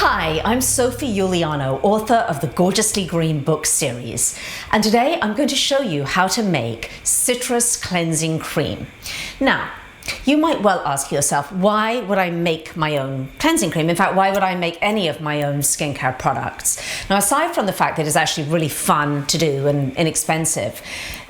Hi, I'm Sophie Uliano, author of the Gorgeously Green book series, and today I'm going to show you how to make citrus cleansing cream. Now, you might well ask yourself, why would I make my own cleansing cream? In fact, why would I make any of my own skincare products? Now, aside from the fact that it's actually really fun to do and inexpensive,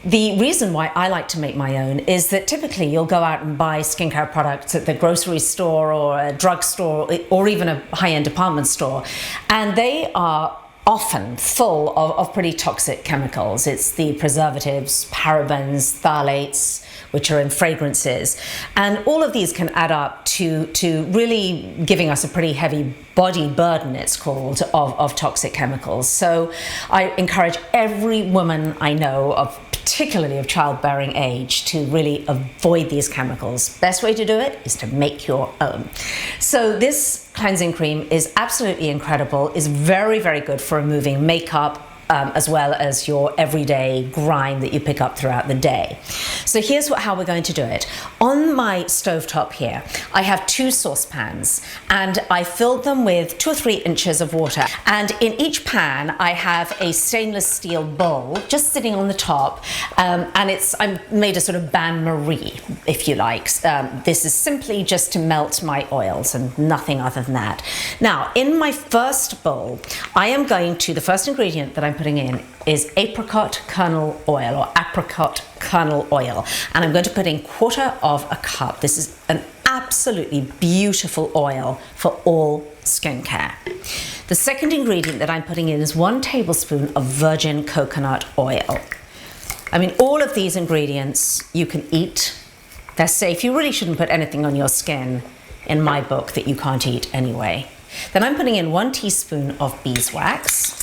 the reason why I like to make my own is that typically you'll go out and buy skincare products at the grocery store or a drugstore or even a high-end department store, and they are often full of pretty toxic chemicals. It's the preservatives, parabens, phthalates, which are in fragrances. And all of these can add up to really giving us a pretty heavy body burden, it's called, of toxic chemicals. So I encourage every woman I know, particularly of childbearing age, to really avoid these chemicals. Best way to do it is to make your own. So this cleansing cream is absolutely incredible, is very, very good for removing makeup, as well as your everyday grime that you pick up throughout the day. So here's how we're going to do it. On my stovetop here, I have 2 saucepans, and I filled them with 2 or 3 inches of water. And in each pan, I have a stainless steel bowl just sitting on the top, and I'm made a sort of bain-marie, if you like. This is simply just to melt my oils and nothing other than that. Now, in my first bowl, the first ingredient that I'm putting in is apricot kernel oil, or apricot kernel oil, and I'm going to put in 1/4 of a cup. This is an absolutely beautiful oil for all skincare. The second ingredient that I'm putting in is 1 tablespoon of virgin coconut oil. I mean, all of these ingredients you can eat. They're safe. You really shouldn't put anything on your skin, in my book, that you can't eat anyway. Then I'm putting in 1 teaspoon of beeswax.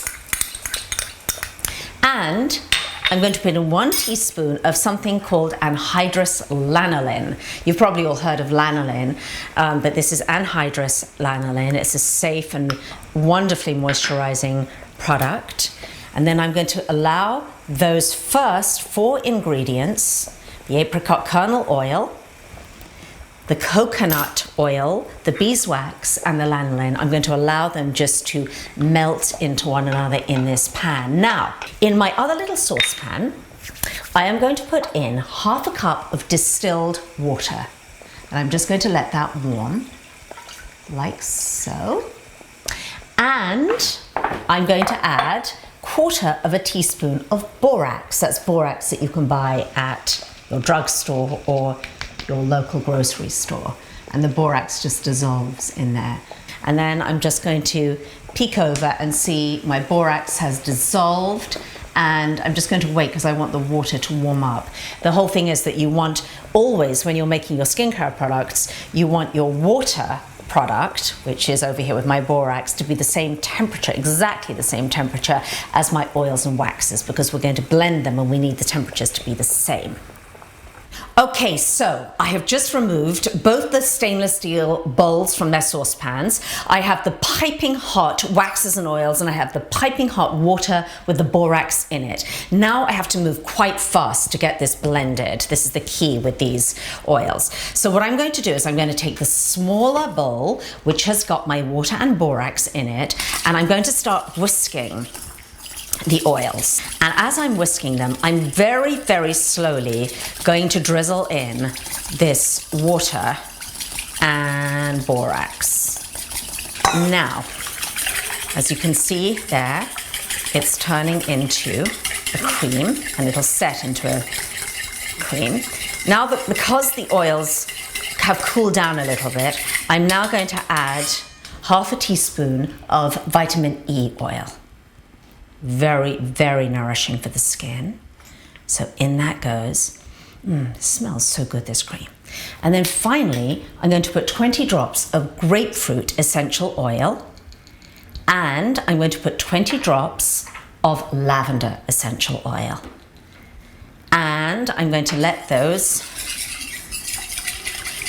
And I'm going to put in 1 teaspoon of something called anhydrous lanolin. You've probably all heard of lanolin, but this is anhydrous lanolin. It's a safe and wonderfully moisturizing product. And then I'm going to allow those first 4 ingredients, the apricot kernel oil, the coconut oil, the beeswax, and the lanolin, I'm going to allow them just to melt into one another in this pan. Now, in my other little saucepan, I am going to put in 1/2 cup of distilled water. And I'm just going to let that warm, like so. And I'm going to add 1/4 of a teaspoon of borax. That's borax that you can buy at your drugstore or your local grocery store, and the borax just dissolves in there. And then I'm just going to peek over and see my borax has dissolved, and I'm just going to wait because I want the water to warm up. The whole thing is that you want always, when you're making your skincare products, you want your water product, which is over here with my borax, to be the same temperature, exactly the same temperature as my oils and waxes, because we're going to blend them and we need the temperatures to be the same. Okay, so I have just removed both the stainless steel bowls from their saucepans. I have the piping hot waxes and oils, and I have the piping hot water with the borax in it. Now I have to move quite fast to get this blended. This is the key with these oils. So what I'm going to do is I'm going to take the smaller bowl, which has got my water and borax in it, and I'm going to start whisking the oils. And as I'm whisking them, I'm very, very slowly going to drizzle in this water and borax. Now, as you can see there, it's turning into a cream, and it'll set into a cream. Now, because the oils have cooled down a little bit, I'm now going to add 1/2 teaspoon of vitamin E oil. Very, very nourishing for the skin. So in that goes. It smells so good, this cream. And then finally, I'm going to put 20 drops of grapefruit essential oil, and I'm going to put 20 drops of lavender essential oil. And I'm going to let those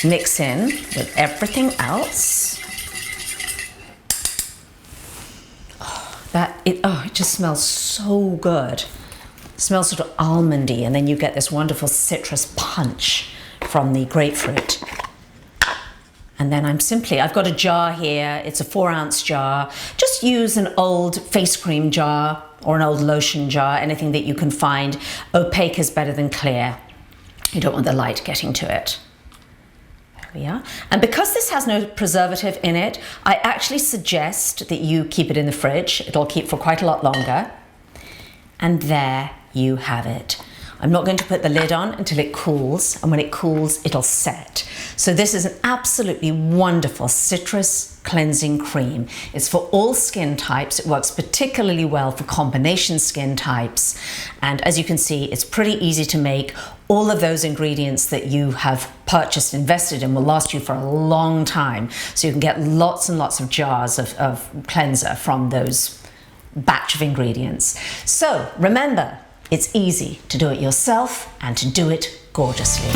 mix in with everything else. It just smells so good. It smells sort of almondy, and then you get this wonderful citrus punch from the grapefruit. And then I've got a jar here, it's a 4-ounce jar. Just use an old face cream jar or an old lotion jar, anything that you can find. Opaque is better than clear. You don't want the light getting to it. There we are. And because this has no preservative in it, I actually suggest that you keep it in the fridge. It'll keep for quite a lot longer. And there you have it. I'm not going to put the lid on until it cools, and when it cools, it'll set. So this is an absolutely wonderful citrus cleansing cream. It's for all skin types. It works particularly well for combination skin types. And as you can see, it's pretty easy to make. All of those ingredients that you have purchased, invested in, will last you for a long time. So you can get lots and lots of jars of cleanser from those batch of ingredients. So remember, it's easy to do it yourself and to do it gorgeously.